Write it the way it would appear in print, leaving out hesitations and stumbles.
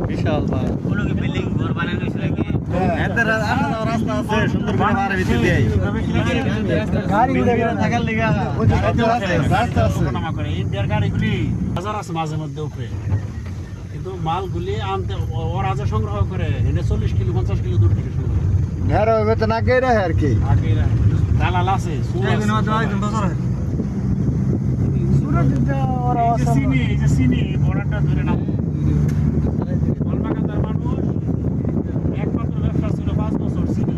বিশাল ভাই বিল্ডিং ঘর বানানো হয়েছিল কি রাস্তা আছে সুন্দর করে বাড়ি ভিতর দিয়ে গাড়ি থাকার লিগা রাস্তা আছে ইন্ডিয়ার গাড়িগুলি বাজার আছে মাঝে মধ্যে উপরে কিন্তু মালগুলি আনতে ওরা যা সংগ্রহ করে এনে 40 কিলো 50 কিলো দূর থেকে সংগ্রহ ঘর হবে তো না গেরে আর কি আগে দালাল আছে চিনি বড়টা ধরে নাও কলকাতার মানুষ একমাত্র ব্যবসা ছিল 5 বছর চিনি